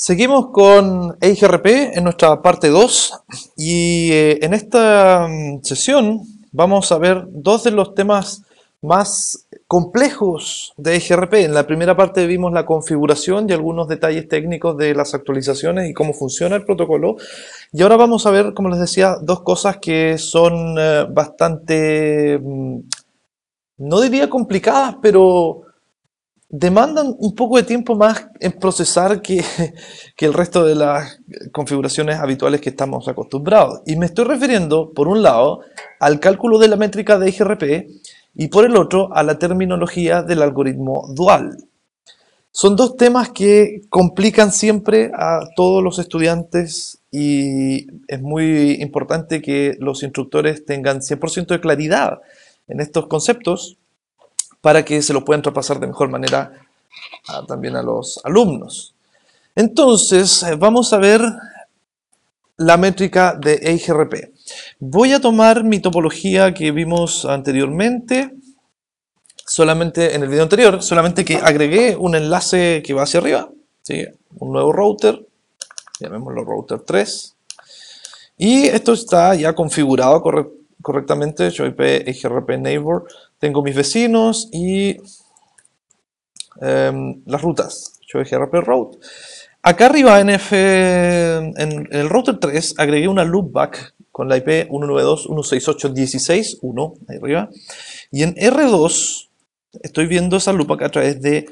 Seguimos con EIGRP en nuestra parte 2 y en esta sesión vamos a ver dos de los temas más complejos de EIGRP. En la primera parte vimos la configuración y algunos detalles técnicos de las actualizaciones y cómo funciona el protocolo. Y ahora vamos a ver, como les decía, dos cosas que son bastante, no diría complicadas, pero demandan un poco de tiempo más en procesar que el resto de las configuraciones habituales que estamos acostumbrados. Y me estoy refiriendo, por un lado, al cálculo de la métrica de IGRP y por el otro, a la terminología del algoritmo dual. Son dos temas que complican siempre a todos los estudiantes y es muy importante que los instructores tengan 100% de claridad en estos conceptos para que se lo puedan traspasar de mejor manera también a los alumnos. Entonces, vamos a ver la métrica de EIGRP. Voy a tomar mi topología que vimos anteriormente, solamente en el video anterior, solamente que agregué un enlace que va hacia arriba, ¿sí? Un nuevo router, llamémoslo router 3, y esto está ya configurado correctamente, yo IP EIGRP Neighbor, tengo mis vecinos y las rutas, yo EIGRP Route. Acá arriba en el router 3 agregué una loopback con la IP 192.168.16.1, ahí arriba, y en R2 estoy viendo esa loopback a través de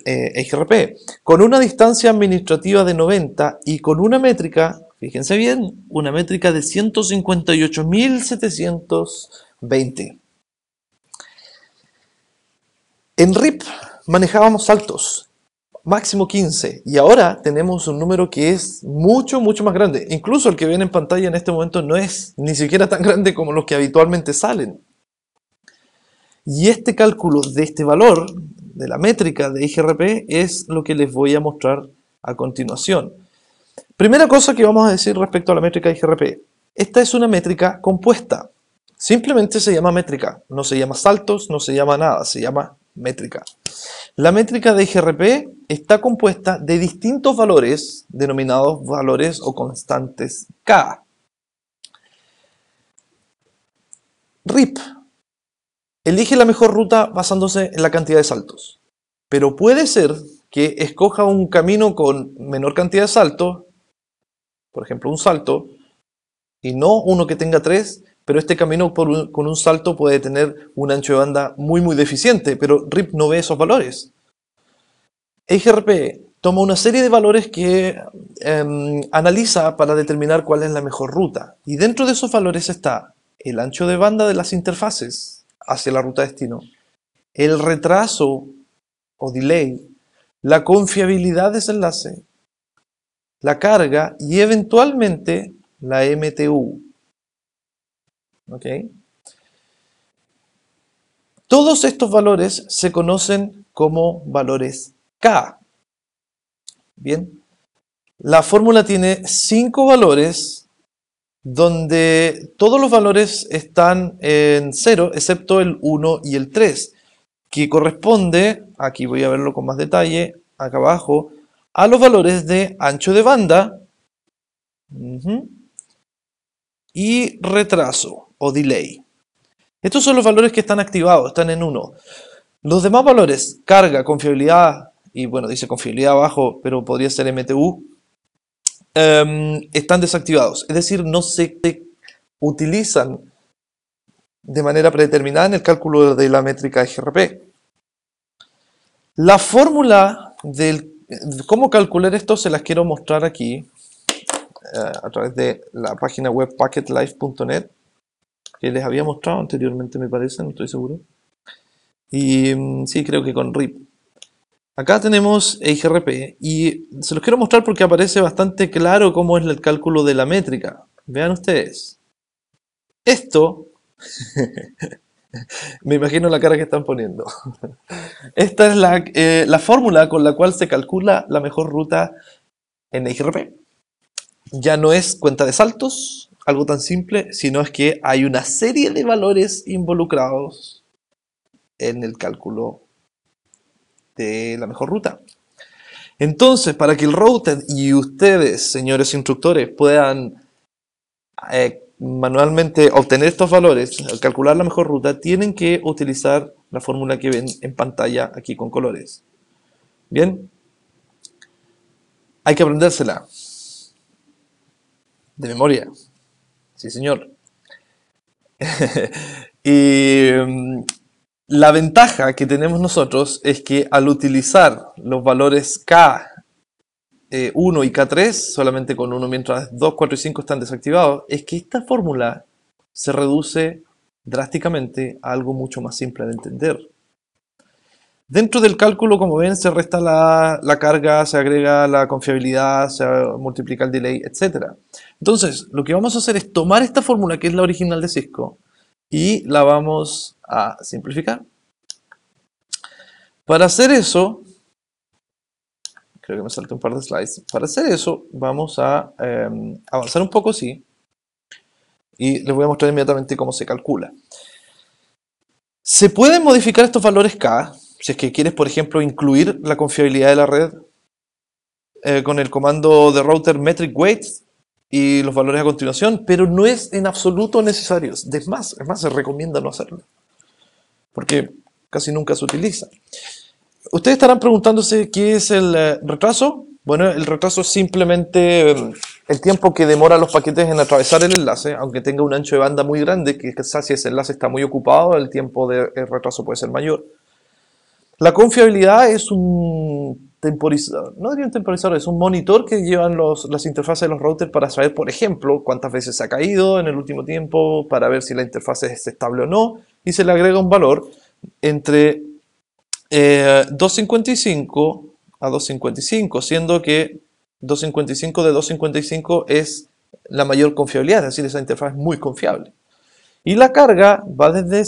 EIGRP, con una distancia administrativa de 90 y con una métrica, fíjense bien, una métrica de 158.720. En RIP manejábamos saltos, máximo 15, y ahora tenemos un número que es mucho más grande. Incluso el que ven en pantalla en este momento no es ni siquiera tan grande como los que habitualmente salen. Y este cálculo de este valor, de la métrica de IGRP, es lo que les voy a mostrar a continuación. Primera cosa que vamos a decir respecto a la métrica de IGRP. Esta es una métrica compuesta. Simplemente se llama métrica. No se llama saltos, no se llama nada, se llama métrica. La métrica de IGRP está compuesta de distintos valores, denominados valores o constantes K. RIP elige la mejor ruta basándose en la cantidad de saltos, pero puede ser que escoja un camino con menor cantidad de saltos, por ejemplo un salto, y no uno que tenga 3, pero este camino con un salto puede tener un ancho de banda muy deficiente, pero RIP no ve esos valores. EIGRP toma una serie de valores que analiza para determinar cuál es la mejor ruta, y dentro de esos valores está el ancho de banda de las interfaces hacia la ruta destino, el retraso o delay, la confiabilidad de ese enlace, la carga y eventualmente la MTU. ¿Ok? Todos estos valores se conocen como valores K. Bien, la fórmula tiene 5 valores donde todos los valores están en 0 excepto el 1 y el 3, que corresponde, aquí voy a verlo con más detalle, acá abajo, a los valores de ancho de banda y retraso o delay. Estos son los valores que están activados, están en 1. Los demás valores, carga, confiabilidad, y bueno, dice confiabilidad abajo, pero podría ser MTU, están desactivados. Es decir, no se utilizan de manera predeterminada en el cálculo de la métrica EIGRP. La fórmula de cómo calcular esto se las quiero mostrar aquí a través de la página web packetlife.net, que les había mostrado anteriormente, me parece, no estoy seguro. Y sí, creo que con RIP. Acá tenemos EIGRP y se los quiero mostrar porque aparece bastante claro cómo es el cálculo de la métrica. Vean ustedes. Esto, me imagino la cara que están poniendo. Esta es la fórmula con la cual se calcula la mejor ruta en EIGRP. Ya no es cuenta de saltos, algo tan simple, sino es que hay una serie de valores involucrados en el cálculo de la mejor ruta. Entonces, para que el router y ustedes, señores instructores, puedan manualmente obtener estos valores, calcular la mejor ruta, tienen que utilizar la fórmula que ven en pantalla aquí con colores. Bien, hay que aprendérsela de memoria. Sí, señor. Y la ventaja que tenemos nosotros es que al utilizar los valores K1 y K3, solamente con uno mientras 2, 4 y 5 están desactivados, es que esta fórmula se reduce drásticamente a algo mucho más simple de entender. Dentro del cálculo, como ven, se resta la carga, se agrega la confiabilidad, se multiplica el delay, etc. Entonces, lo que vamos a hacer es tomar esta fórmula, que es la original de Cisco, y la vamos a simplificar. Para hacer eso, creo que me salté un par de slides. Para hacer eso, vamos a avanzar un poco, sí, y les voy a mostrar inmediatamente cómo se calcula. Se pueden modificar estos valores K, si es que quieres, por ejemplo, incluir la confiabilidad de la red con el comando de router metric weights y los valores a continuación, pero no es en absoluto necesario. Es más, se recomienda no hacerlo, porque casi nunca se utiliza. Ustedes estarán preguntándose qué es el retraso. Bueno, el retraso es simplemente el tiempo que demora los paquetes en atravesar el enlace, aunque tenga un ancho de banda muy grande, que quizás si ese enlace está muy ocupado, el tiempo de retraso puede ser mayor. La confiabilidad es un temporizador, no diría un temporizador, es un monitor que llevan las interfaces de los routers para saber, por ejemplo, cuántas veces se ha caído en el último tiempo, para ver si la interfaz es estable o no, y se le agrega un valor entre 255 a 255, siendo que 255 de 255 es la mayor confiabilidad, es decir, esa interfaz es muy confiable. Y la carga va desde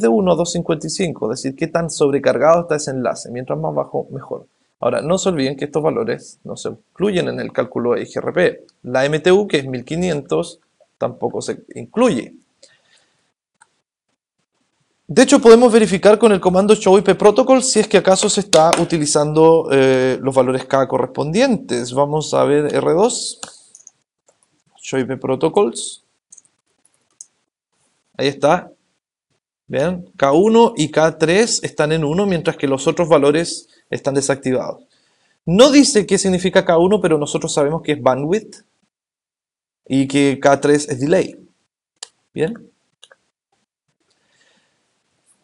1 a 255, es decir, qué tan sobrecargado está ese enlace. Mientras más bajo, mejor. Ahora, no se olviden que estos valores no se incluyen en el cálculo de IGRP. La MTU, que es 1500, tampoco se incluye. De hecho, podemos verificar con el comando show IP protocol si es que acaso se está utilizando los valores K correspondientes. Vamos a ver R2, show IP protocols. Ahí está. Vean, K1 y K3 están en 1, mientras que los otros valores están desactivados. No dice qué significa K1, pero nosotros sabemos que es bandwidth y que K3 es delay. Bien.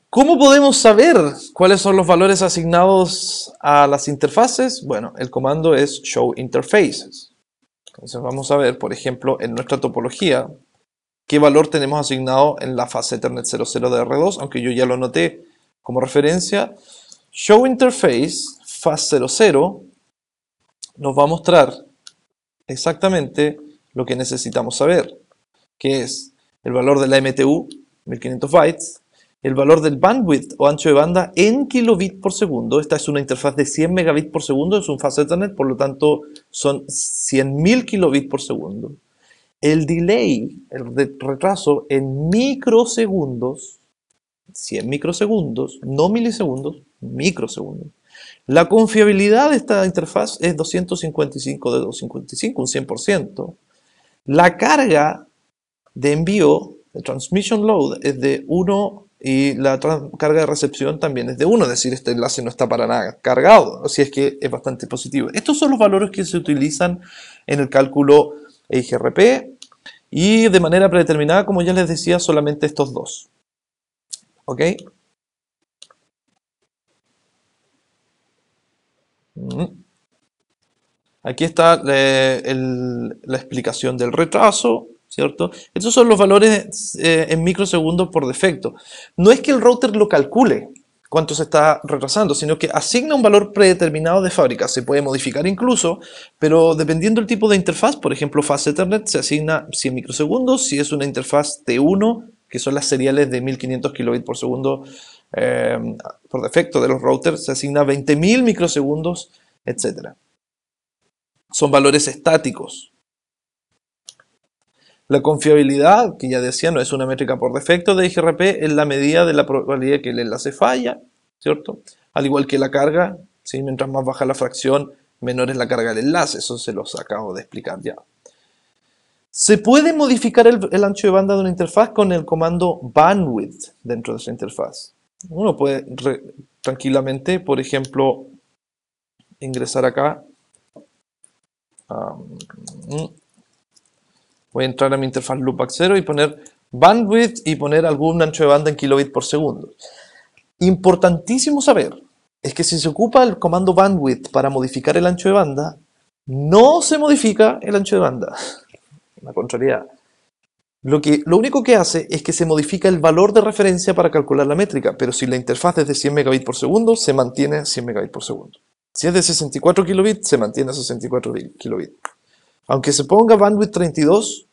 ¿Cómo podemos saber cuáles son los valores asignados a las interfaces? Bueno, el comando es show interfaces. Entonces vamos a ver, por ejemplo, en nuestra topología, qué valor tenemos asignado en la fase Ethernet 00 de R2, aunque yo ya lo anoté como referencia. Show interface fase 00 nos va a mostrar exactamente lo que necesitamos saber, que es el valor de la MTU, 1500 bytes, el valor del bandwidth o ancho de banda en kilobit por segundo. Esta es una interfaz de 100 megabits por segundo, es un fase Ethernet, por lo tanto son 100.000 kilobits por segundo. El delay, el retraso en microsegundos, 100 microsegundos, no milisegundos, microsegundos. La confiabilidad de esta interfaz es 255 de 255, un 100%. La carga de envío, el transmission load, es de 1 y la carga de recepción también es de 1, es decir, este enlace no está para nada cargado, así es que es bastante positivo. Estos son los valores que se utilizan en el cálculo IGRP y de manera predeterminada, como ya les decía, solamente estos dos. ¿Ok? Aquí está la explicación del retraso, ¿cierto? Estos son los valores en microsegundos por defecto. No es que el router lo calcule cuánto se está retrasando, sino que asigna un valor predeterminado de fábrica. Se puede modificar incluso, pero dependiendo del tipo de interfaz, por ejemplo, fase Ethernet se asigna 100 microsegundos. Si es una interfaz T1, que son las seriales de 1500 kilobits por segundo por defecto de los routers, se asigna 20.000 microsegundos, etc. Son valores estáticos. La confiabilidad, que ya decía, no es una métrica por defecto de IGRP, es la medida de la probabilidad de que el enlace falla, ¿cierto? Al igual que la carga, ¿sí? Mientras más baja la fracción, menor es la carga del enlace, eso se los acabo de explicar ya. Se puede modificar el ancho de banda de una interfaz con el comando bandwidth dentro de esa interfaz. Uno puede tranquilamente, por ejemplo, ingresar acá. Voy a entrar a mi interfaz loopback 0 y poner bandwidth y poner algún ancho de banda en kilobits por segundo. Importantísimo saber es que si se ocupa el comando bandwidth para modificar el ancho de banda, no se modifica el ancho de banda. Una contrariedad. Lo único que hace es que se modifica el valor de referencia para calcular la métrica, pero si la interfaz es de 100 megabits por segundo, se mantiene 100 megabits por segundo. Si es de 64 kilobits, se mantiene 64 kilobits. Aunque se ponga bandwidth 32,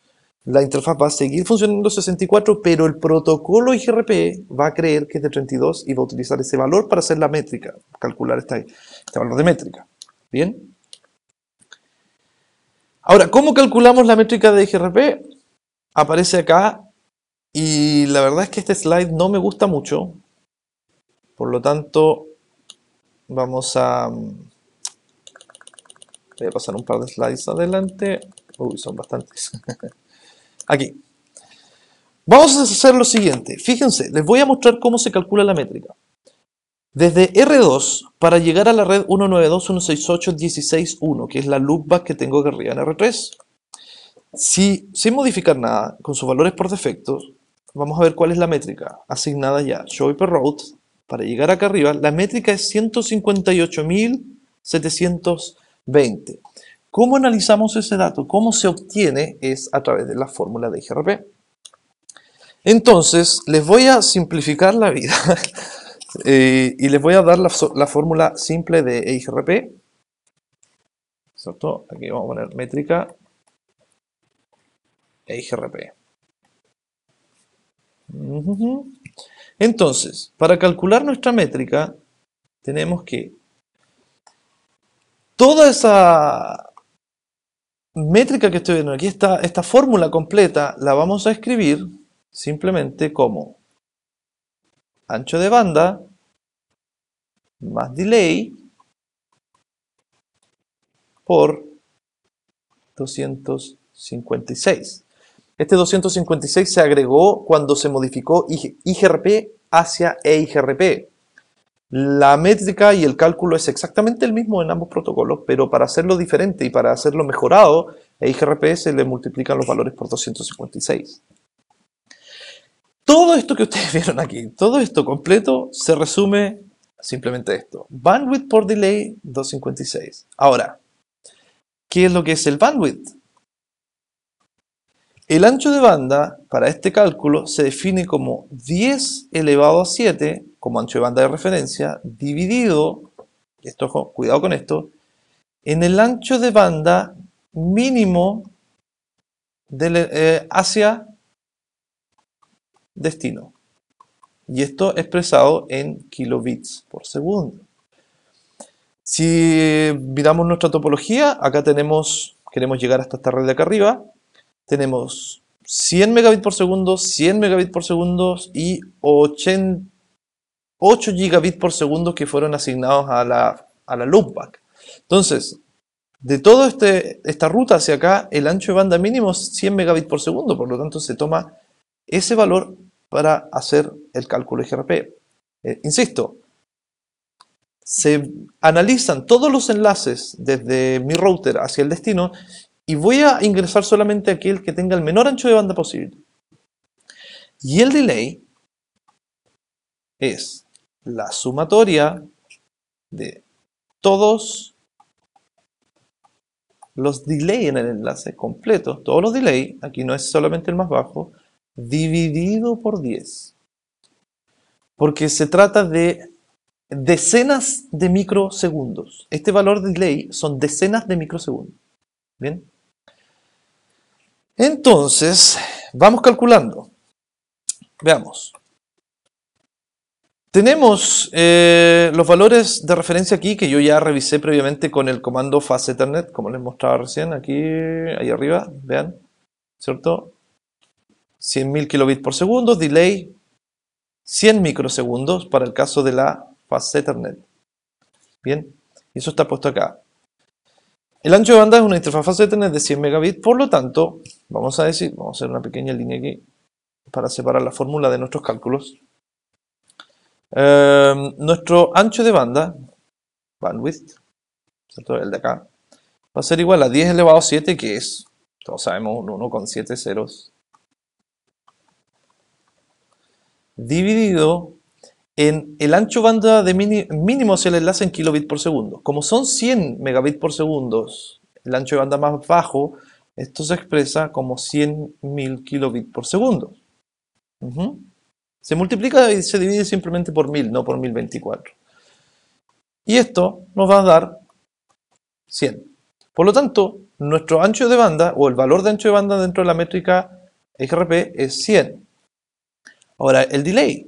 la interfaz va a seguir funcionando 64, pero el protocolo IGRP va a creer que es de 32 y va a utilizar ese valor para hacer la métrica, calcular este valor de métrica. ¿Bien? Ahora, ¿cómo calculamos la métrica de IGRP? Aparece acá y la verdad es que este slide no me gusta mucho. Por lo tanto, vamos a... Voy a pasar un par de slides adelante. Uy, son bastantes. Aquí. Vamos a hacer lo siguiente. Fíjense, les voy a mostrar cómo se calcula la métrica. Desde R2, para llegar a la red 192.168.16.1, que es la loopback que tengo aquí arriba en R3, sin modificar nada, con sus valores por defecto, vamos a ver cuál es la métrica asignada ya. Show per route, para llegar acá arriba, la métrica es 158.720. ¿Cómo analizamos ese dato? ¿Cómo se obtiene? Es a través de la fórmula de IGRP. Entonces, les voy a simplificar la vida y les voy a dar la fórmula simple de IGRP. ¿Cierto? Aquí vamos a poner métrica IGRP. Entonces, para calcular nuestra métrica, tenemos que toda esa métrica que estoy viendo aquí, esta fórmula completa, la vamos a escribir simplemente como ancho de banda más delay por 256. Este 256 se agregó cuando se modificó IGRP hacia EIGRP. La métrica y el cálculo es exactamente el mismo en ambos protocolos, pero para hacerlo diferente y para hacerlo mejorado, a IGRP se le multiplican los valores por 256. Todo esto que ustedes vieron aquí, todo esto completo, se resume simplemente esto. Bandwidth por delay, 256. Ahora, ¿qué es lo que es el bandwidth? El ancho de banda para este cálculo se define como 10 elevado a 7 como ancho de banda de referencia dividido, cuidado con esto, en el ancho de banda mínimo hacia destino. Y esto expresado en kilobits por segundo. Si miramos nuestra topología, acá queremos llegar hasta esta red de acá arriba. Tenemos 100 megabits por segundo, 100 megabits por segundo y 8 gigabits por segundo que fueron asignados a la loopback. Entonces, de toda esta ruta hacia acá, el ancho de banda mínimo es 100 megabits por segundo, por lo tanto se toma ese valor para hacer el cálculo IGRP. Insisto, se analizan todos los enlaces desde mi router hacia el destino y voy a ingresar solamente aquel que tenga el menor ancho de banda posible. Y el delay es la sumatoria de todos los delay en el enlace completo, todos los delay, aquí no es solamente el más bajo, dividido por 10. Porque se trata de decenas de microsegundos. Este valor de delay son decenas de microsegundos. ¿Bien? Entonces, vamos calculando. Veamos. Tenemos los valores de referencia aquí que yo ya revisé previamente con el comando fast ethernet, como les mostraba recién, aquí, ahí arriba, vean, ¿cierto? 100.000 kilobits por segundo, delay 100 microsegundos para el caso de la fast ethernet. Bien, y eso está puesto acá. El ancho de banda es una interfaz fácil de tener de 100 megabits, por lo tanto, vamos a decir, vamos a hacer una pequeña línea aquí para separar la fórmula de nuestros cálculos. Nuestro ancho de banda, bandwidth, ¿cierto? El de acá, va a ser igual a 10 elevado a 7, que es, todos sabemos, un 1,7 ceros, dividido en el ancho banda de mínimo hacia el enlace en kilobits por segundo. Como son 100 megabits por segundo, el ancho de banda más bajo, esto se expresa como 100.000 kilobits por segundo. Se multiplica y se divide simplemente por 1000, no por 1024. Y esto nos va a dar 100. Por lo tanto, nuestro ancho de banda, o el valor de ancho de banda dentro de la métrica XRP es 100. Ahora, el delay.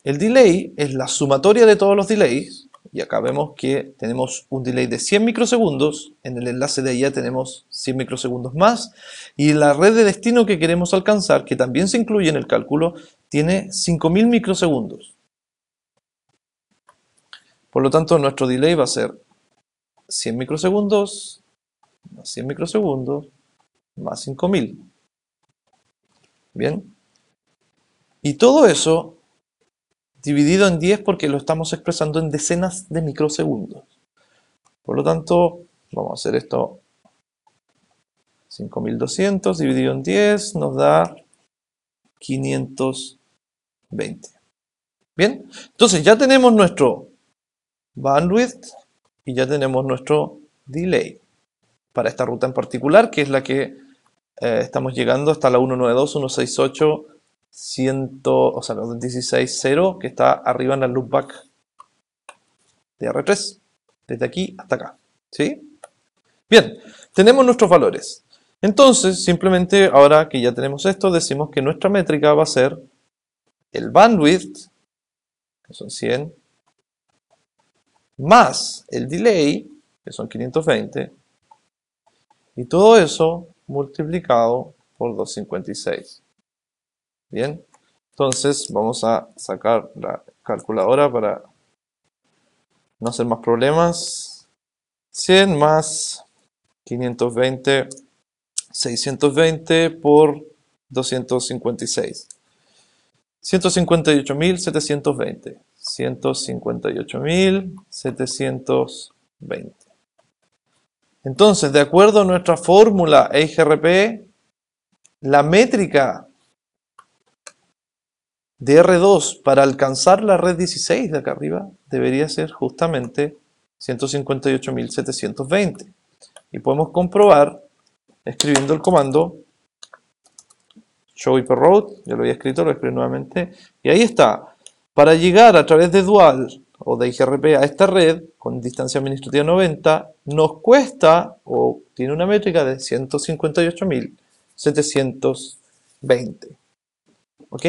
El delay es la sumatoria de todos los delays. Y acá vemos que tenemos un delay de 100 microsegundos. En el enlace de allá tenemos 100 microsegundos más. Y la red de destino que queremos alcanzar, que también se incluye en el cálculo, tiene 5000 microsegundos. Por lo tanto, nuestro delay va a ser 100 microsegundos más 100 microsegundos más 5000. Bien. Y todo eso dividido en 10 porque lo estamos expresando en decenas de microsegundos. Por lo tanto, vamos a hacer esto. 5200 dividido en 10 nos da 520. Bien, entonces ya tenemos nuestro bandwidth y ya tenemos nuestro delay para esta ruta en particular, que es la que estamos llegando hasta la 192.168.100, o sea, 16.0, que está arriba en la loopback de R3, desde aquí hasta acá. ¿Sí? Bien, tenemos nuestros valores. Entonces, simplemente ahora que ya tenemos esto, decimos que nuestra métrica va a ser el bandwidth, que son 100, más el delay, que son 520, y todo eso multiplicado por 256. Bien, entonces vamos a sacar la calculadora para no hacer más problemas. 100 más 520, 620 por 256. 158.720. 158.720. Entonces, de acuerdo a nuestra fórmula EIGRP, la métrica de R2 para alcanzar la red 16 de acá arriba debería ser justamente 158.720. Y podemos comprobar escribiendo el comando show hyperroute, ya lo había escrito, lo escribo nuevamente, y ahí está. Para llegar a través de Dual o de IGRP a esta red con distancia administrativa 90, nos cuesta, o tiene una métrica de 158.720. ¿Ok?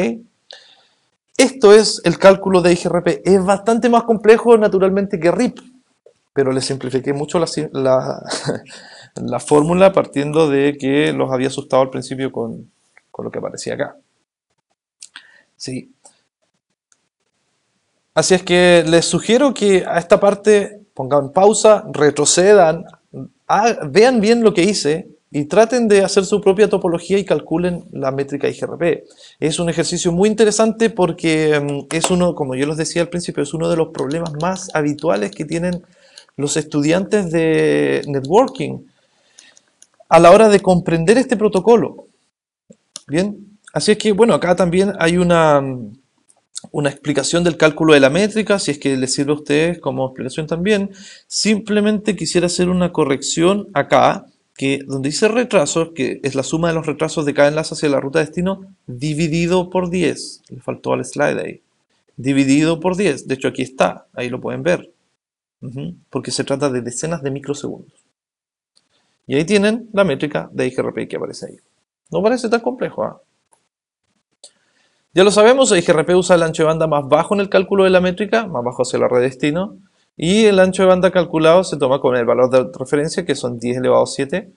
Esto es el cálculo de IGRP. Es bastante más complejo naturalmente que RIP, pero le simplifiqué mucho la fórmula partiendo de que los había asustado al principio con lo que aparecía acá. Sí. Así es que les sugiero que a esta parte pongan pausa, retrocedan, vean bien lo que hice y traten de hacer su propia topología y calculen la métrica IGRP. Es un ejercicio muy interesante porque es uno, como yo les decía al principio, es uno de los problemas más habituales que tienen los estudiantes de networking a la hora de comprender este protocolo. Bien, así es que bueno, acá también hay una explicación del cálculo de la métrica, si es que les sirve a ustedes como explicación también. Simplemente quisiera hacer una corrección acá, que donde dice retraso, que es la suma de los retrasos de cada enlace hacia la ruta de destino, dividido por 10. Le faltó al slide ahí. Dividido por 10. De hecho, aquí está. Ahí lo pueden ver. Porque se trata de decenas de microsegundos. Y ahí tienen la métrica de IGRP que aparece ahí. No parece tan complejo, ¿eh? Ya lo sabemos, el IGRP usa el ancho de banda más bajo en el cálculo de la métrica, más bajo hacia la red destino, y el ancho de banda calculado se toma con el valor de referencia, que son 10 elevado a 7,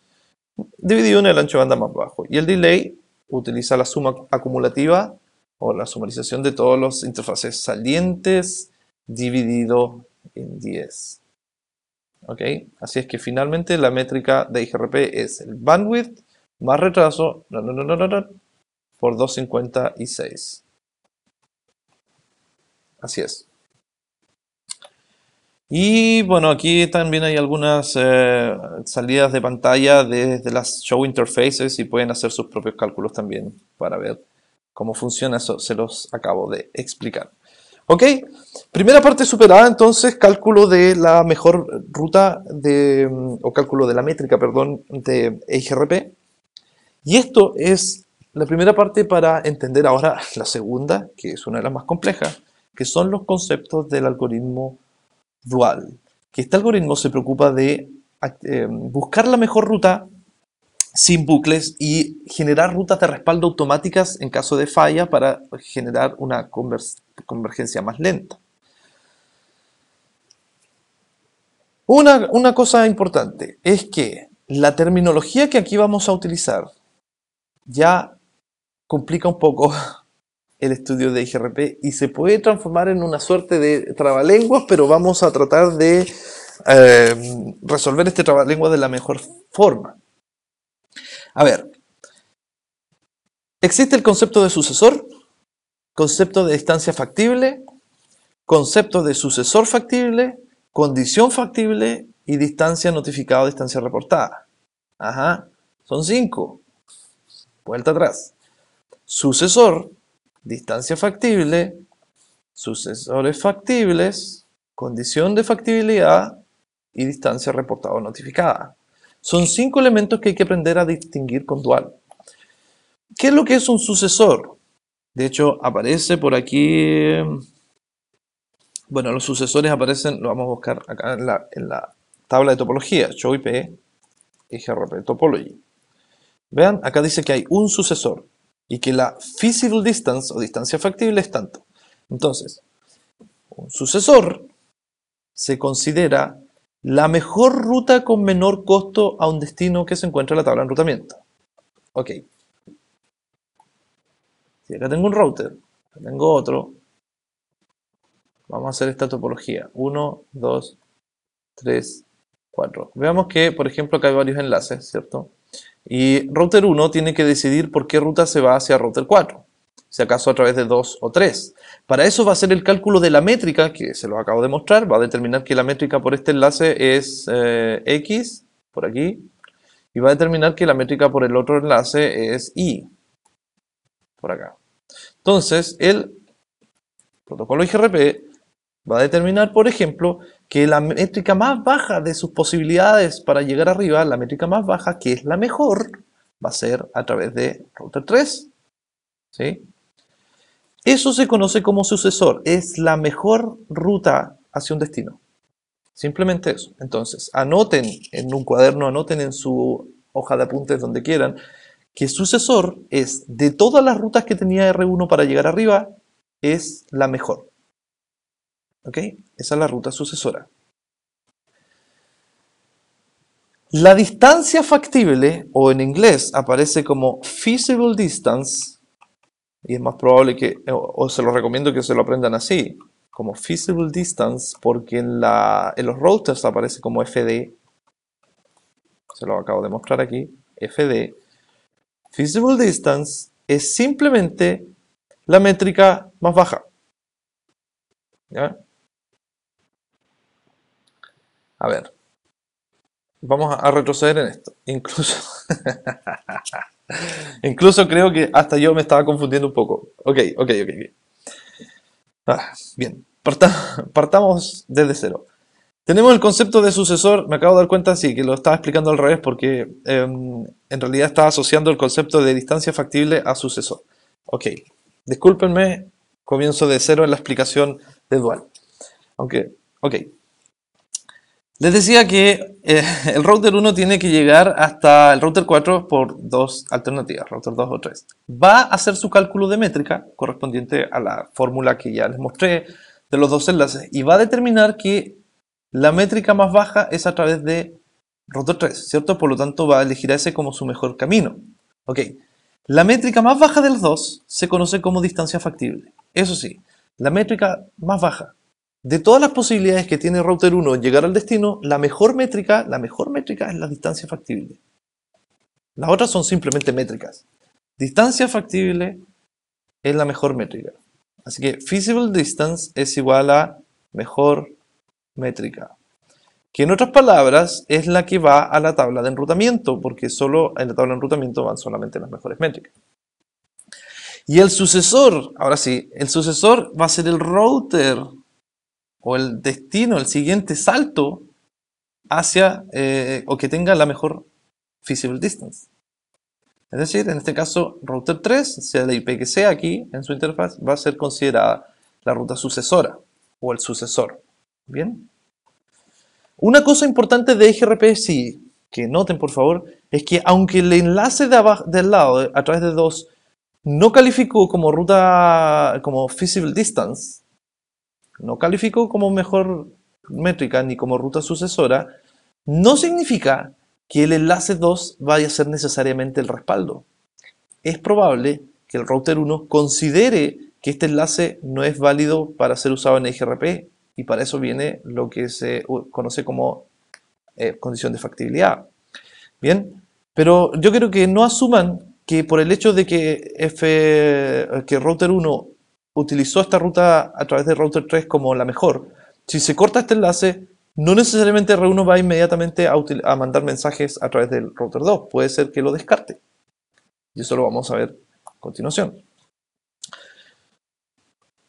dividido en el ancho de banda más bajo. Y el delay utiliza la suma acumulativa, o la sumarización de todos los interfaces salientes, dividido en 10. ¿Ok? Así es que finalmente la métrica de IGRP es el bandwidth más retraso por 256. Así es. Y bueno, aquí también hay algunas salidas de pantalla desde las show interfaces y pueden hacer sus propios cálculos también para ver cómo funciona eso. Se los acabo de explicar. Ok, primera parte superada, entonces cálculo de la mejor ruta de, o cálculo de la métrica, perdón, de IGRP. Y esto es la primera parte para entender ahora la segunda, que es una de las más complejas, que son los conceptos del algoritmo dual. Que este algoritmo se preocupa de buscar la mejor ruta sin bucles y generar rutas de respaldo automáticas en caso de falla para generar una convergencia más lenta. Una cosa importante es que la terminología que aquí vamos a utilizar ya complica un poco el estudio de IGRP y se puede transformar en una suerte de trabalenguas, pero vamos a tratar de resolver este trabalenguas de la mejor forma. A ver, existe el concepto de sucesor, concepto de distancia factible, concepto de sucesor factible, condición factible y distancia notificada o distancia reportada. Ajá, son 5. Vuelta atrás. Sucesor, distancia factible, sucesores factibles, condición de factibilidad y distancia reportada o notificada. Son 5 elementos que hay que aprender a distinguir con dual. ¿Qué es lo que es un sucesor? De hecho, aparece por aquí. Bueno, los sucesores aparecen, lo vamos a buscar acá en la tabla de topología, show IP, IGRP topology. Vean, acá dice que hay un sucesor y que la feasible distance o distancia factible es tanto. Entonces, un sucesor se considera la mejor ruta con menor costo a un destino que se encuentra en la tabla de enrutamiento. Ok. Si acá tengo un router, acá tengo otro, vamos a hacer esta topología. 1, 2, 3, 4. Veamos que, por ejemplo, acá hay varios enlaces, ¿cierto? Y router 1 tiene que decidir por qué ruta se va hacia router 4. Si acaso a través de 2 o 3. Para eso va a hacer el cálculo de la métrica, que se lo acabo de mostrar. Va a determinar que la métrica por este enlace es X, por aquí. Y va a determinar que la métrica por el otro enlace es Y, por acá. Entonces, el protocolo IGRP va a determinar, por ejemplo, que la métrica más baja de sus posibilidades para llegar arriba, la métrica más baja, que es la mejor, va a ser a través de router 3. ¿Sí? Eso se conoce como sucesor, es la mejor ruta hacia un destino. Simplemente eso. Entonces, anoten en un cuaderno, anoten en su hoja de apuntes donde quieran, que sucesor es, de todas las rutas que tenía R1 para llegar arriba, es la mejor. ¿Ok? Esa es la ruta sucesora. La distancia factible, o en inglés aparece como feasible distance, y es más probable que, o se lo recomiendo que se lo aprendan así, como feasible distance, porque en los routers aparece como FD, se lo acabo de mostrar aquí, FD. Feasible distance es simplemente la métrica más baja. ¿Ya? A ver, vamos a retroceder en esto. Incluso creo que hasta yo me estaba confundiendo un poco. Ok. Bien, partamos desde cero. Tenemos el concepto de sucesor, me acabo de dar cuenta, sí, que lo estaba explicando al revés porque en realidad estaba asociando el concepto de distancia factible a sucesor. Ok, discúlpenme, comienzo de cero en la explicación de dual. Aunque, ok. Les decía que el router 1 tiene que llegar hasta el router 4 por dos alternativas, router 2 o 3. Va a hacer su cálculo de métrica correspondiente a la fórmula que ya les mostré de los dos enlaces y va a determinar que la métrica más baja es a través de router 3, ¿cierto? Por lo tanto va a elegir a ese como su mejor camino. Ok, la métrica más baja de los dos se conoce como distancia factible. Eso sí, la métrica más baja De todas las posibilidades que tiene router 1 en llegar al destino, la mejor métrica es la distancia factible. Las otras son simplemente métricas. Distancia factible es la mejor métrica. Así que feasible distance es igual a mejor métrica. Que en otras palabras es la que va a la tabla de enrutamiento, porque solo en la tabla de enrutamiento van solamente las mejores métricas. Y el sucesor, ahora sí, el sucesor va a ser el router o el destino, el siguiente salto hacia o que tenga la mejor feasible distance. Es decir, en este caso, router 3, sea la IP que sea aquí en su interfaz, va a ser considerada la ruta sucesora o el sucesor. ¿Bien? Una cosa importante de EGRP, sí, que noten por favor, es que aunque el enlace de abajo, del lado, a través de 2, no calificó como ruta, como feasible distance, no calificó como mejor métrica ni como ruta sucesora, no significa que el enlace 2 vaya a ser necesariamente el respaldo. Es probable que el router 1 considere que este enlace no es válido para ser usado en EGRP y para eso viene lo que se conoce como condición de factibilidad. Bien, pero yo creo que no asuman que por el hecho de que router 1 utilizó esta ruta a través de router 3 como la mejor, si se corta este enlace, no necesariamente R1 va inmediatamente a mandar mensajes a través del router 2, puede ser que lo descarte. Y eso lo vamos a ver a continuación.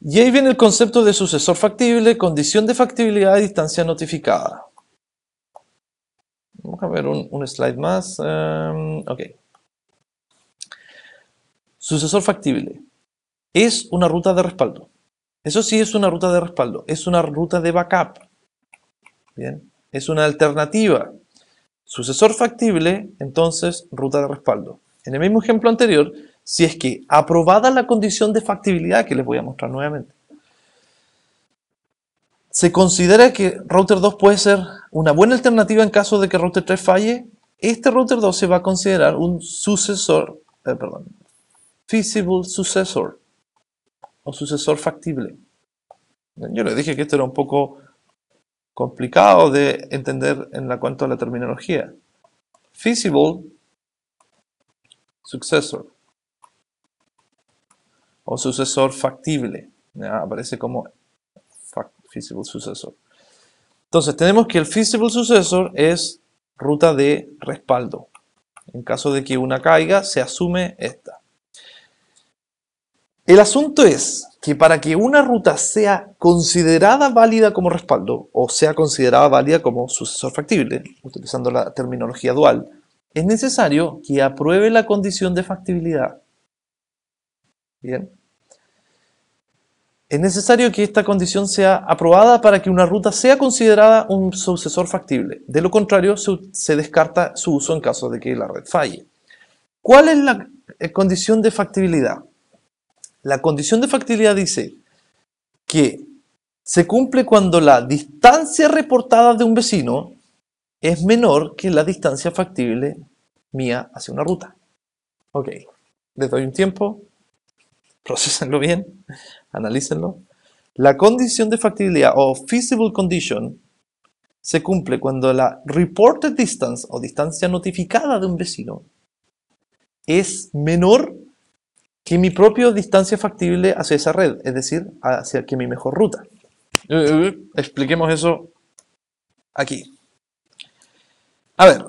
Y ahí viene el concepto de sucesor factible, condición de factibilidad y distancia notificada. Vamos a ver un slide más. Ok. Sucesor factible. Es una ruta de respaldo. Eso sí es una ruta de respaldo. Es una ruta de backup. Bien. Es una alternativa. Sucesor factible, entonces, ruta de respaldo. En el mismo ejemplo anterior, si es que aprobada la condición de factibilidad que les voy a mostrar nuevamente, se considera que router 2 puede ser una buena alternativa en caso de que router 3 falle, este router 2 se va a considerar un sucesor, feasible successor o sucesor factible. Yo les dije que esto era un poco complicado de entender en cuanto a la terminología. Feasible successor o sucesor factible. ¿Ya? Aparece como feasible successor. Entonces tenemos que el feasible successor es ruta de respaldo. En caso de que una caiga, se asume esta. El asunto es que para que una ruta sea considerada válida como respaldo o sea considerada válida como sucesor factible, utilizando la terminología dual, es necesario que apruebe la condición de factibilidad. Bien. Es necesario que esta condición sea aprobada para que una ruta sea considerada un sucesor factible. De lo contrario, se descarta su uso en caso de que la red falle. ¿Cuál es la condición de factibilidad? La condición de factibilidad dice que se cumple cuando la distancia reportada de un vecino es menor que la distancia factible mía hacia una ruta. Ok, les doy un tiempo, procesenlo bien, analícenlo. La condición de factibilidad o feasible condition se cumple cuando la reported distance o distancia notificada de un vecino es menor que mi propia distancia factible hacia esa red, es decir, hacia que mi mejor ruta. Expliquemos eso aquí. A ver,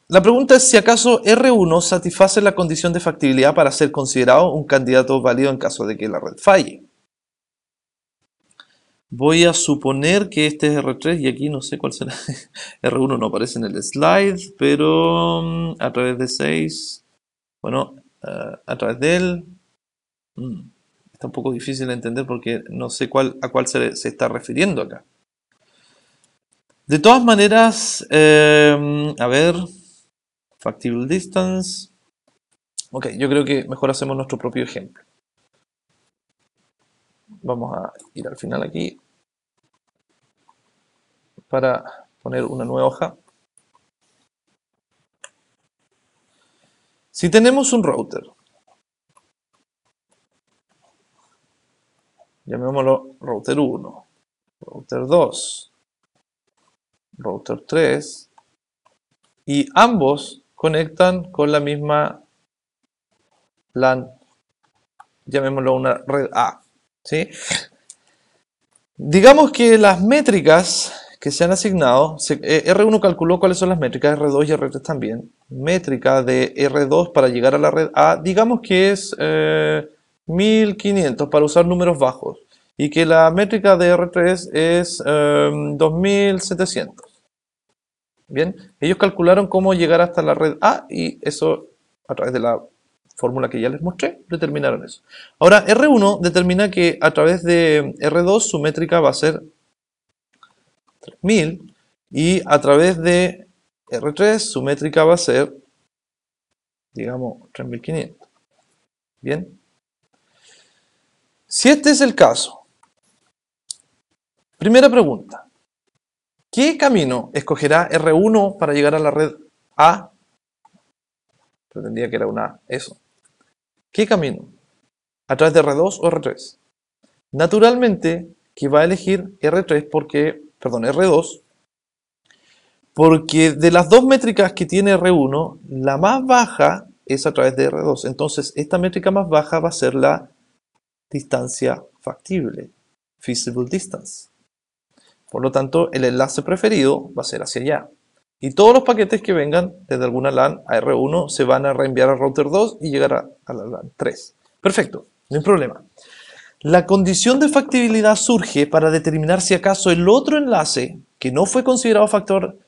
la pregunta es si acaso R1 satisface la condición de factibilidad para ser considerado un candidato válido en caso de que la red falle. Voy a suponer que este es R3 y aquí no sé cuál será. R1 no aparece en el slide, pero a través de 6, bueno, a través de él, está un poco difícil de entender porque no sé a cuál se está refiriendo acá. De todas maneras, a ver, factible distance. Ok, yo creo que mejor hacemos nuestro propio ejemplo. Vamos a ir al final aquí para poner una nueva hoja. Si tenemos un router, llamémoslo router 1, router 2, router 3, y ambos conectan con la misma LAN, llamémoslo una red A, ¿sí? Digamos que las métricas que se han asignado, R1 calculó cuáles son las métricas, R2 y R3 también. Métrica de R2 para llegar a la red A, digamos que es 1500 para usar números bajos. Y que la métrica de R3 es 2700. Bien, ellos calcularon cómo llegar hasta la red A y eso a través de la fórmula que ya les mostré, determinaron eso. Ahora, R1 determina que a través de R2 su métrica va a ser 3000 y a través de R3 su métrica va a ser, digamos, 3500. Bien. Si este es el caso, primera pregunta, ¿qué camino escogerá R1 para llegar a la red A? Pretendía que era una A, eso. ¿Qué camino? ¿A través de R2 o R3? Naturalmente que va a elegir R2 porque de las dos métricas que tiene R1, la más baja es a través de R2. Entonces, esta métrica más baja va a ser la distancia factible, feasible distance. Por lo tanto, el enlace preferido va a ser hacia allá. Y todos los paquetes que vengan desde alguna LAN a R1 se van a reenviar al router 2 y llegar a la LAN 3. Perfecto, no hay problema. La condición de factibilidad surge para determinar si acaso el otro enlace, que no fue considerado factor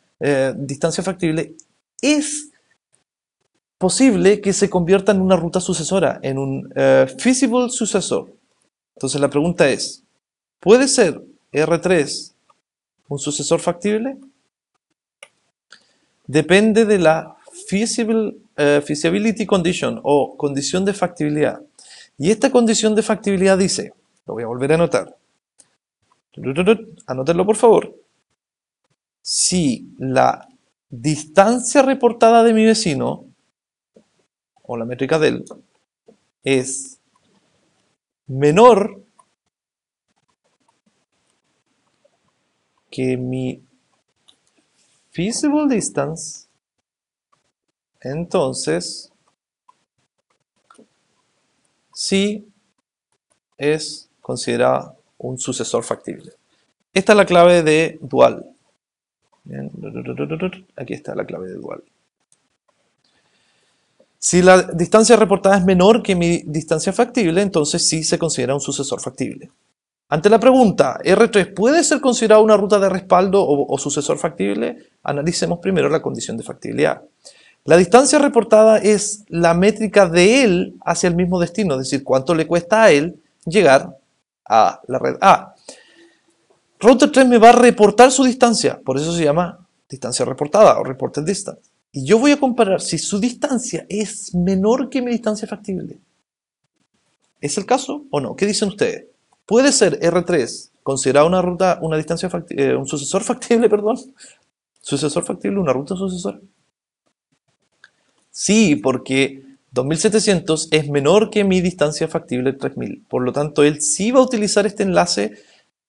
distancia factible, es posible que se convierta en una ruta sucesora, en un feasible sucesor. Entonces la pregunta es, ¿puede ser R3 un sucesor factible? Depende de la feasibility condition o condición de factibilidad. Y esta condición de factibilidad dice, lo voy a volver a anotar, anótenlo por favor, si la distancia reportada de mi vecino, o la métrica de él, es menor que mi feasible distance, entonces sí es considerada un sucesor factible. Esta es la clave de dual. Bien. Aquí está la clave de dual. Si la distancia reportada es menor que mi distancia factible, entonces sí se considera un sucesor factible. Ante la pregunta, ¿R3 puede ser considerado una ruta de respaldo o sucesor factible? Analicemos primero la condición de factibilidad. La distancia reportada es la métrica de él hacia el mismo destino, es decir, cuánto le cuesta a él llegar a la red A. Router 3 me va a reportar su distancia, por eso se llama distancia reportada o reported distance. Y yo voy a comparar si su distancia es menor que mi distancia factible. ¿Es el caso o no? ¿Qué dicen ustedes? ¿Puede ser R3 considerado una ruta, una distancia un sucesor factible, perdón? ¿Sucesor factible, una ruta sucesora? Sí, porque 2700 es menor que mi distancia factible 3000. Por lo tanto, él sí va a utilizar este enlace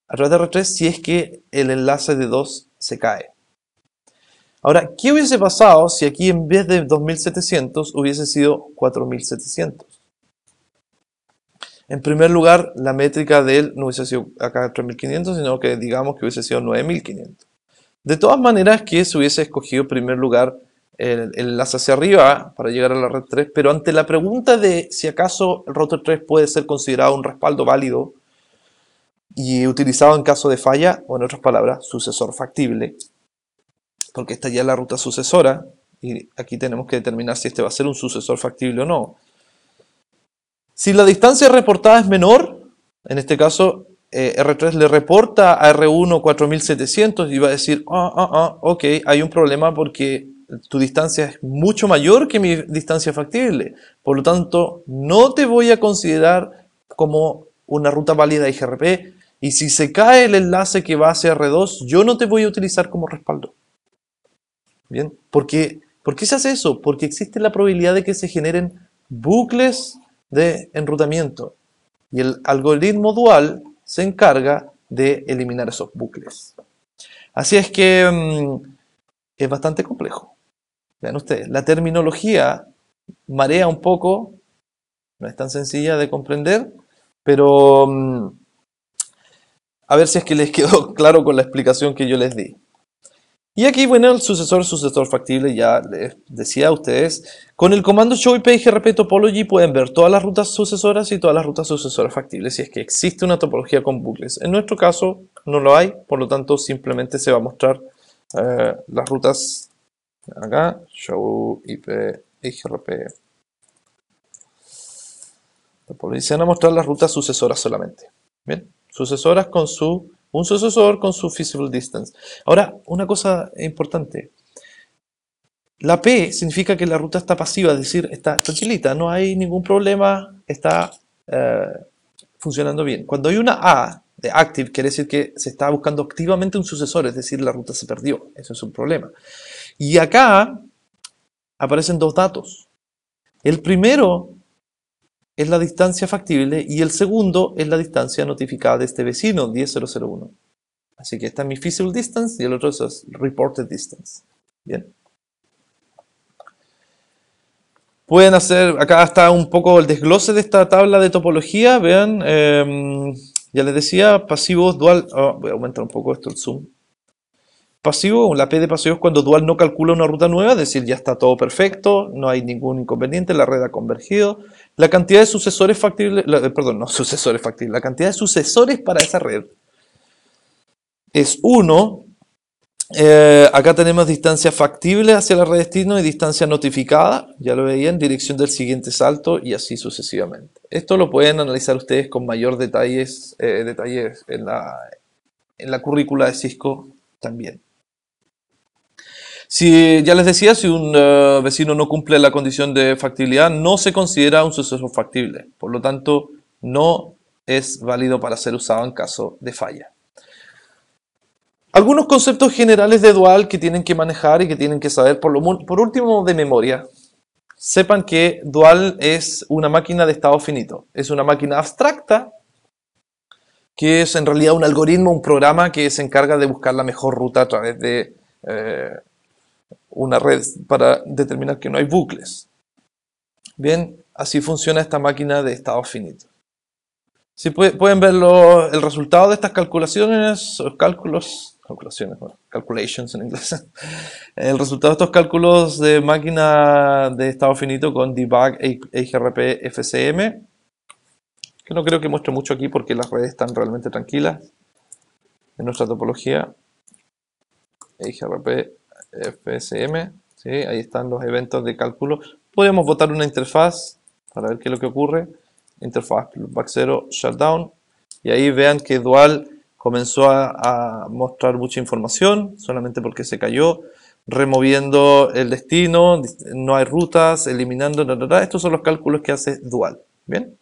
a través de R3 si es que el enlace de 2 se cae. Ahora, ¿qué hubiese pasado si aquí en vez de 2700 hubiese sido 4700? En primer lugar, la métrica de él no hubiese sido acá 3500, sino que digamos que hubiese sido 9500. De todas maneras, que se hubiese escogido en primer lugar el enlace hacia arriba para llegar a la red 3, pero ante la pregunta de si acaso el router 3 puede ser considerado un respaldo válido y utilizado en caso de falla, o en otras palabras, sucesor factible, porque esta ya es la ruta sucesora, y aquí tenemos que determinar si este va a ser un sucesor factible o no. Si la distancia reportada es menor, en este caso R3 le reporta a R1 4700 y va a decir, ok, hay un problema porque tu distancia es mucho mayor que mi distancia factible, por lo tanto no te voy a considerar como una ruta válida IGRP, y si se cae el enlace que va hacia R2, yo no te voy a utilizar como respaldo. Bien, ¿por qué se hace eso? Porque existe la probabilidad de que se generen bucles de enrutamiento, y el algoritmo dual se encarga de eliminar esos bucles. Así es que es bastante complejo. Vean ustedes, la terminología marea un poco, no es tan sencilla de comprender, pero a ver si es que les quedó claro con la explicación que yo les di. Y aquí, bueno, el sucesor factible, ya les decía a ustedes, con el comando show IP grp topology pueden ver todas las rutas sucesoras y todas las rutas sucesoras factibles si es que existe una topología con bucles. En nuestro caso no lo hay, por lo tanto simplemente se va a mostrar las rutas acá, show IP grp topology. Se van a mostrar las rutas sucesoras solamente. Bien, sucesoras con un sucesor con su feasible distance. Ahora, una cosa importante. La P significa que la ruta está pasiva, es decir, está tranquilita, no hay ningún problema, está funcionando bien. Cuando hay una A de active, quiere decir que se está buscando activamente un sucesor, es decir, la ruta se perdió. Eso es un problema. Y acá aparecen dos datos. El primero es la distancia factible y el segundo es la distancia notificada de este vecino, 10.001. Así que esta es mi feasible distance y el otro es reported distance. Bien. Pueden hacer, acá está un poco el desglose de esta tabla de topología. Vean, ya les decía, pasivos, dual. Voy a aumentar un poco esto, el zoom. Pasivo, la P de pasivo es cuando dual no calcula una ruta nueva, es decir, ya está todo perfecto, no hay ningún inconveniente, la red ha convergido. La cantidad de sucesores factibles, perdón, no sucesores factibles, la cantidad de sucesores para esa red es 1. Acá tenemos distancia factible hacia la red destino y distancia notificada, ya lo veían, dirección del siguiente salto y así sucesivamente. Esto lo pueden analizar ustedes con mayor detalles en la currícula de Cisco también. Si ya les decía, si un vecino no cumple la condición de factibilidad, no se considera un sucesor factible. Por lo tanto, no es válido para ser usado en caso de falla. Algunos conceptos generales de dual que tienen que manejar y que tienen que saber, por último, de memoria. Sepan que dual es una máquina de estado finito. Es una máquina abstracta que es en realidad un algoritmo, un programa que se encarga de buscar la mejor ruta a través de una red para determinar que no hay bucles. Bien, así funciona esta máquina de estado finito. Si pueden ver el resultado de estas calculaciones, calculations en inglés. El resultado de estos cálculos de máquina de estado finito con debug EIGRP FCM, que no creo que muestre mucho aquí porque las redes están realmente tranquilas. En nuestra topología, EIGRP FSM, ¿sí? Ahí están los eventos de cálculo. Podemos botar una interfaz para ver qué es lo que ocurre. Interfaz back 0 shutdown. Y ahí vean que dual comenzó a mostrar mucha información solamente porque se cayó, removiendo el destino, no hay rutas, eliminando, estos son los cálculos que hace dual. Bien.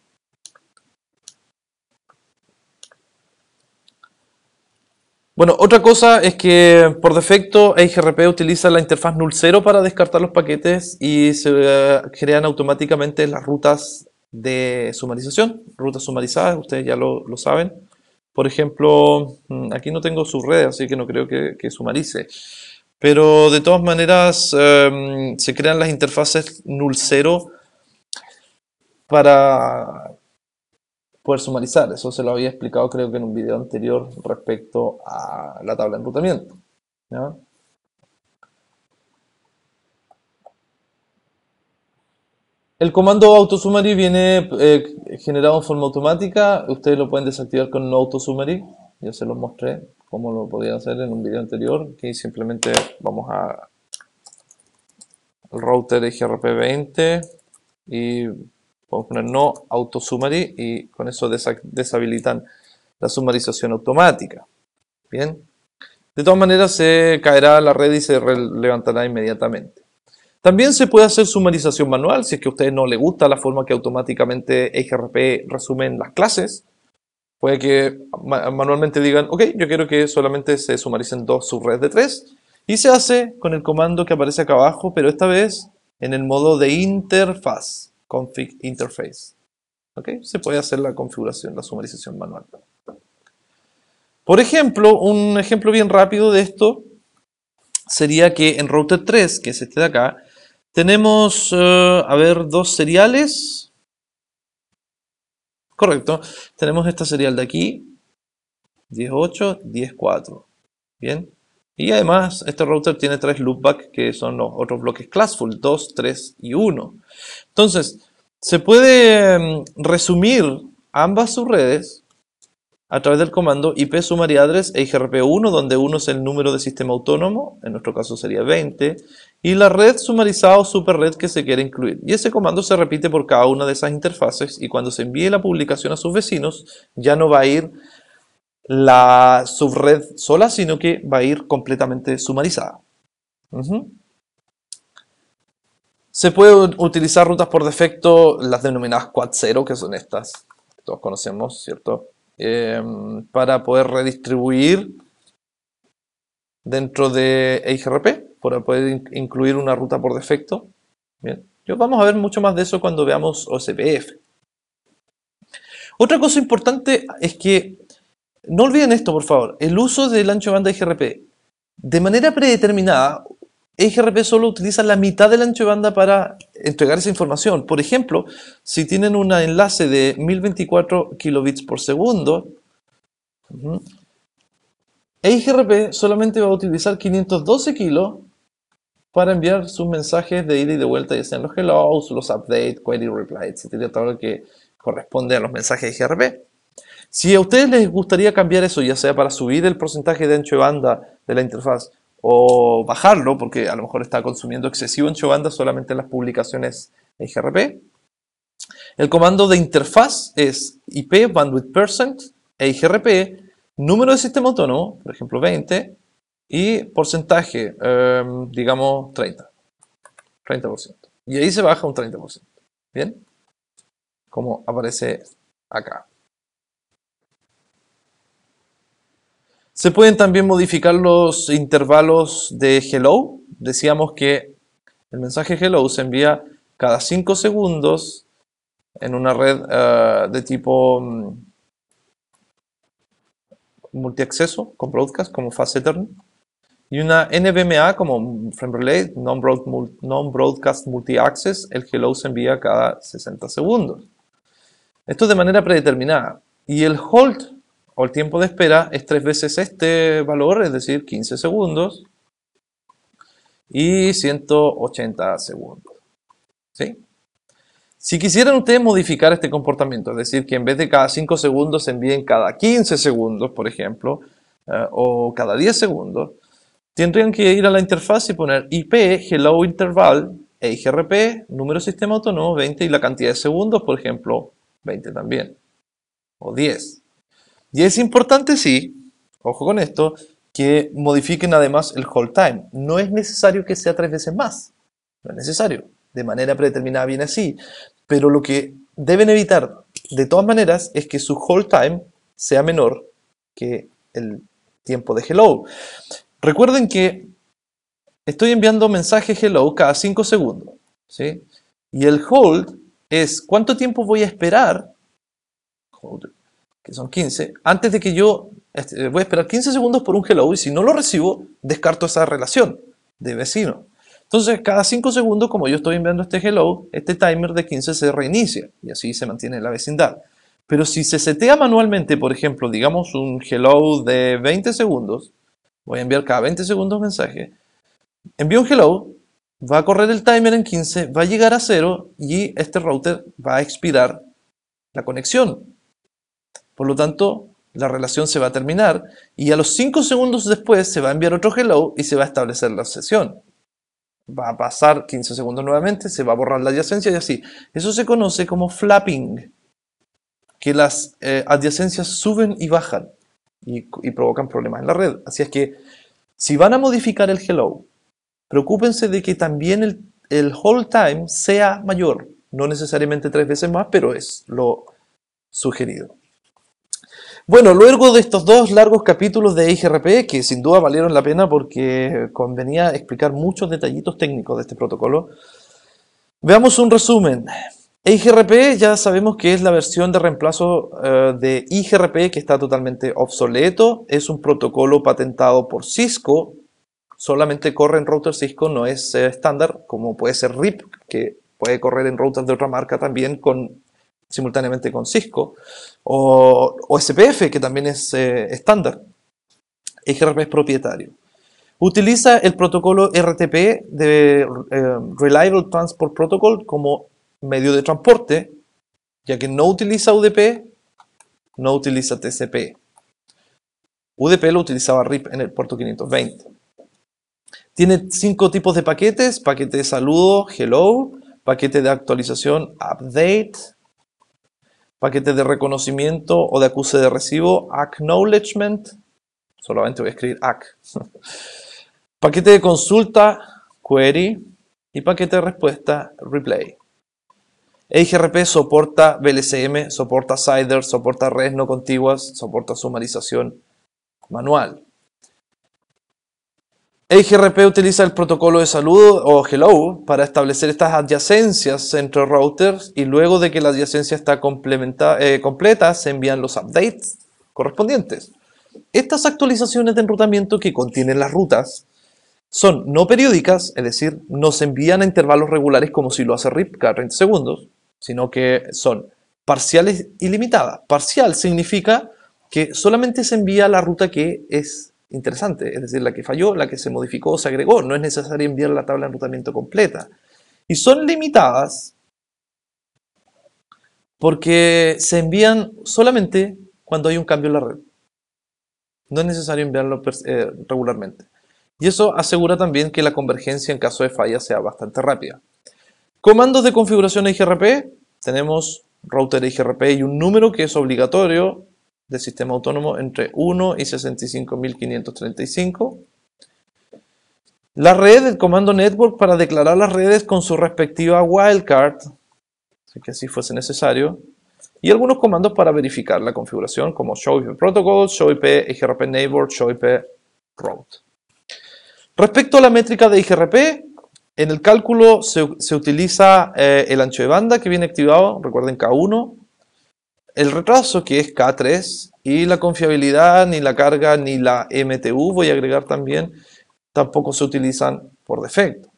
Bueno, otra cosa es que por defecto EIGRP utiliza la interfaz null 0 para descartar los paquetes y se crean automáticamente las rutas de sumarización, rutas sumarizadas, ustedes ya lo saben. Por ejemplo, aquí no tengo subred, así que no creo que sumarice. Pero de todas maneras se crean las interfaces null 0 para poder sumarizar. Eso se lo había explicado creo que en un video anterior respecto a la tabla de enrutamiento. ¿Ya? El comando AutoSummary viene generado en forma automática. Ustedes lo pueden desactivar con no AutoSummary. Ya se los mostré cómo lo podían hacer en un video anterior. Aquí simplemente vamos al router EIGRP20 y podemos poner no AutoSummary y con eso deshabilitan la sumarización automática. Bien. De todas maneras se caerá la red y se levantará inmediatamente. También se puede hacer sumarización manual si es que a ustedes no les gusta la forma que automáticamente EIGRP resume las clases. Puede que manualmente digan, ok, yo quiero que solamente se sumaricen dos subredes de 3 y se hace con el comando que aparece acá abajo, pero esta vez en el modo de interfaz, config interface. ¿Ok? Se puede hacer la configuración, la sumarización manual. Por ejemplo, un ejemplo bien rápido de esto sería que en router 3, que es este de acá, tenemos, a ver, dos seriales. Correcto. Tenemos esta serial de aquí, 10.8, 10.4. Bien. Y además, este router tiene tres loopback, que son los otros bloques classful, 2, 3 y 1. Entonces, se puede resumir ambas subredes a través del comando IP summary address EIGRP1, donde 1 es el número de sistema autónomo, en nuestro caso sería 20, y la red sumarizada o superred que se quiere incluir. Y ese comando se repite por cada una de esas interfaces, y cuando se envíe la publicación a sus vecinos, ya no va a ir la subred sola, sino que va a ir completamente sumarizada. Se puede utilizar rutas por defecto, las denominadas Quad 0, que son estas, que todos conocemos, ¿cierto? Para poder redistribuir dentro de EIGRP, para poder incluir una ruta por defecto. Bien. Vamos a ver mucho más de eso cuando veamos OSPF. Otra cosa importante es que, no olviden esto por favor, el uso del ancho de banda EIGRP. De manera predeterminada, EIGRP solo utiliza la mitad del ancho de banda para entregar esa información. Por ejemplo, si tienen un enlace de 1024 kilobits por segundo, EIGRP solamente va a utilizar 512 kilos para enviar sus mensajes de ida y de vuelta, ya sean los hellos, los updates, query, reply, etcétera, todo lo que corresponde a los mensajes de EIGRP. Si a ustedes les gustaría cambiar eso, ya sea para subir el porcentaje de ancho de banda de la interfaz o bajarlo, porque a lo mejor está consumiendo excesivo ancho de banda solamente en las publicaciones EIGRP, el comando de interfaz es IP bandwidth percent EIGRP, número de sistema autónomo, por ejemplo 20, y porcentaje, digamos 30%. Y ahí se baja un 30%. ¿Bien? Como aparece acá. Se pueden también modificar los intervalos de hello. Decíamos que el mensaje hello se envía cada 5 segundos en una red de tipo multiacceso con broadcast como fast Ethernet, y una NVMe como frame relay, non-broadcast multi-access, el hello se envía cada 60 segundos. Esto de manera predeterminada. Y el hold o el tiempo de espera es 3 veces este valor, es decir, 15 segundos y 180 segundos. ¿Sí? Si quisieran ustedes modificar este comportamiento, es decir, que en vez de cada 5 segundos se envíen cada 15 segundos, por ejemplo, o cada 10 segundos, tendrían que ir a la interfaz y poner IP hello interval EIGRP, número de sistema autónomo 20 y la cantidad de segundos, por ejemplo, 20 también, o 10. Y es importante, sí, ojo con esto, que modifiquen además el hold time. No es necesario que sea 3 veces más, no es necesario, de manera predeterminada viene así, pero lo que deben evitar de todas maneras es que su hold time sea menor que el tiempo de hello. Recuerden que estoy enviando mensaje hello cada 5 segundos, ¿sí? Y el hold es cuánto tiempo voy a esperar, que son 15, antes de que yo voy a esperar 15 segundos por un hello, y si no lo recibo, descarto esa relación de vecino. Entonces, cada 5 segundos, como yo estoy enviando este hello, este timer de 15 se reinicia, y así se mantiene en la vecindad. Pero si se setea manualmente, por ejemplo, digamos un hello de 20 segundos, voy a enviar cada 20 segundos mensaje, envío un hello, va a correr el timer en 15, va a llegar a 0 y este router va a expirar la conexión. Por lo tanto, la relación se va a terminar y a los 5 segundos después se va a enviar otro hello y se va a establecer la sesión. Va a pasar 15 segundos nuevamente, se va a borrar la adyacencia y así. Eso se conoce como flapping, que las adyacencias suben y bajan y provocan problemas en la red. Así es que, si van a modificar el hello, preocúpense de que también el hold time sea mayor. No necesariamente 3 veces más, pero es lo sugerido. Bueno, luego de estos dos largos capítulos de EIGRP, que sin duda valieron la pena porque convenía explicar muchos detallitos técnicos de este protocolo, veamos un resumen. EIGRP ya sabemos que es la versión de reemplazo de IGRP que está totalmente obsoleto. Es un protocolo patentado por Cisco. Solamente corre en router Cisco, no es estándar, como puede ser RIP, que puede correr en routers de otra marca también simultáneamente con Cisco. O SPF, que también es estándar. EIGRP es propietario. Utiliza el protocolo RTP de Reliable Transport Protocol como medio de transporte, ya que no utiliza UDP, no utiliza TCP. UDP lo utilizaba RIP en el puerto 520. Tiene 5 tipos de paquetes: paquete de saludo, hello, paquete de actualización, update, paquete de reconocimiento o de acuse de recibo, acknowledgement, solamente voy a escribir ACK, paquete de consulta, query, y paquete de respuesta, replay. EIGRP soporta VLCM, soporta CIDR, soporta redes no contiguas, soporta sumarización manual. EIGRP utiliza el protocolo de saludo o hello para establecer estas adyacencias entre routers, y luego de que la adyacencia está completa se envían los updates correspondientes. Estas actualizaciones de enrutamiento que contienen las rutas son no periódicas, es decir, no se envían a intervalos regulares como si lo hace RIP cada 30 segundos, sino que son parciales y limitadas. Parcial significa que solamente se envía la ruta que es interesante, es decir, la que falló, la que se modificó o se agregó. No es necesario enviar la tabla de enrutamiento completa. Y son limitadas porque se envían solamente cuando hay un cambio en la red. No es necesario enviarlo regularmente. Y eso asegura también que la convergencia en caso de falla sea bastante rápida. Comandos de configuración EIGRP. Tenemos router EIGRP y un número que es obligatorio del sistema autónomo entre 1 y 65.535. La red, el comando network para declarar las redes con su respectiva wildcard, si que así fuese necesario. Y algunos comandos para verificar la configuración, como show IP protocol, show IP EIGRP neighbor, show IP route. Respecto a la métrica de EIGRP, en el cálculo se utiliza el ancho de banda que viene activado, recuerden K1, el retraso que es K3, y la confiabilidad, ni la carga, ni la MTU, voy a agregar también, tampoco se utilizan por defecto.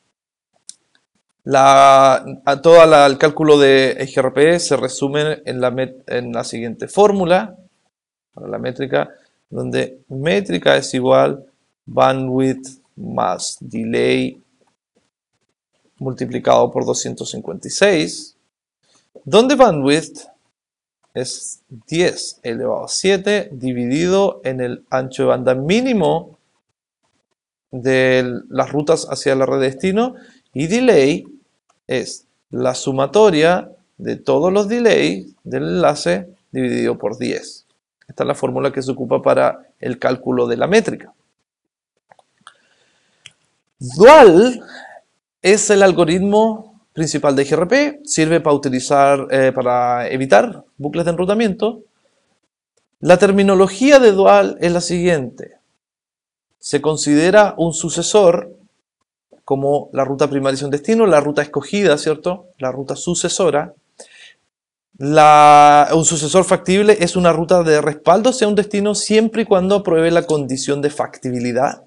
Todo el cálculo de EIGRP se resume en la siguiente fórmula para la métrica, donde métrica es igual bandwidth más delay multiplicado por 256, donde bandwidth es 10 elevado a 7 dividido en el ancho de banda mínimo de las rutas hacia la red de destino, y delay es la sumatoria de todos los delays del enlace dividido por 10. Esta es la fórmula que se ocupa para el cálculo de la métrica. Dual es el algoritmo principal de EIGRP, sirve para evitar bucles de enrutamiento. La terminología de dual es la siguiente: se considera un sucesor como la ruta primaria y un destino, la ruta escogida, ¿cierto? La ruta sucesora. Un sucesor factible es una ruta de respaldo hacia un destino siempre y cuando apruebe la condición de factibilidad.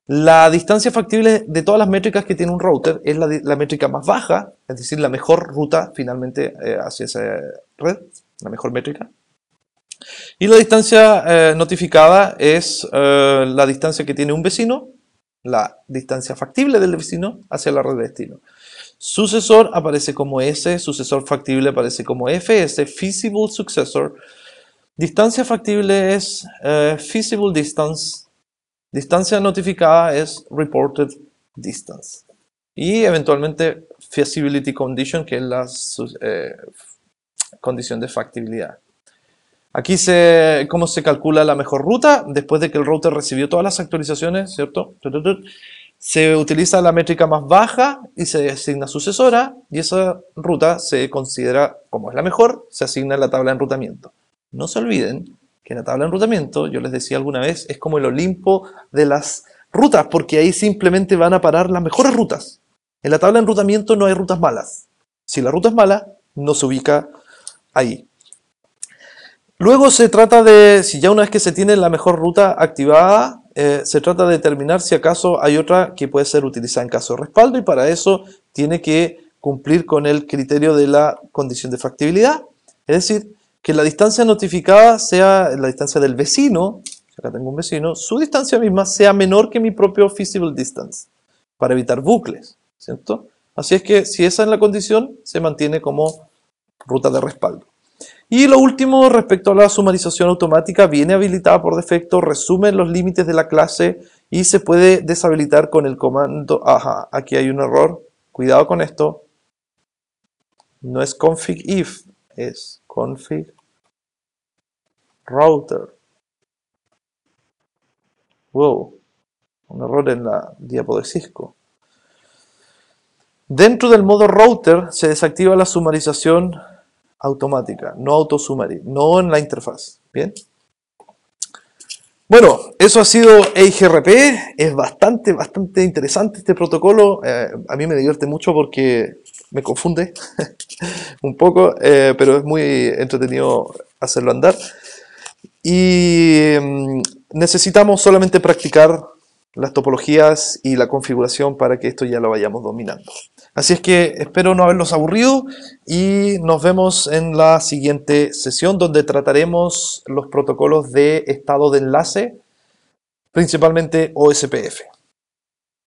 La distancia factible de todas las métricas que tiene un router es la métrica más baja, es decir, la mejor ruta finalmente hacia esa red, la mejor métrica. Y la distancia notificada es la distancia que tiene un vecino, la distancia factible del vecino hacia la red de destino. Sucesor aparece como S, sucesor factible aparece como FS, feasible successor. Distancia factible es feasible distance. Distancia notificada es reported distance. Y eventualmente feasibility condition, que es la condición de factibilidad. Aquí cómo se calcula la mejor ruta después de que el router recibió todas las actualizaciones, ¿cierto? Se utiliza la métrica más baja y se asigna sucesora, y esa ruta se considera como es la mejor, se asigna en la tabla de enrutamiento. No se olviden que la tabla de enrutamiento, yo les decía alguna vez, es como el Olimpo de las rutas, porque ahí simplemente van a parar las mejores rutas. En la tabla de enrutamiento no hay rutas malas. Si la ruta es mala, no se ubica ahí. Luego se trata de, si ya una vez que se tiene la mejor ruta activada, se trata de determinar si acaso hay otra que puede ser utilizada en caso de respaldo, y para eso tiene que cumplir con el criterio de la condición de factibilidad, es decir, que la distancia notificada sea la distancia del vecino, acá tengo un vecino, su distancia misma sea menor que mi propio feasible distance, para evitar bucles, ¿cierto? Así es que si esa es la condición, se mantiene como ruta de respaldo. Y lo último, respecto a la sumarización automática, viene habilitada por defecto, resume los límites de la clase y se puede deshabilitar con el comando. Ajá, aquí hay un error. Cuidado con esto. No es config if, es config router. Wow, un error en la diapo de Cisco. Dentro del modo router se desactiva la sumarización automática, no autosumary, no en la interfaz. Bien. Bueno, eso ha sido EIGRP. Es bastante interesante este protocolo. A mí me divierte mucho porque me confunde un poco, pero es muy entretenido hacerlo andar. Y necesitamos solamente practicar las topologías y la configuración para que esto ya lo vayamos dominando. Así es que espero no haberlos aburrido y nos vemos en la siguiente sesión, donde trataremos los protocolos de estado de enlace, principalmente OSPF.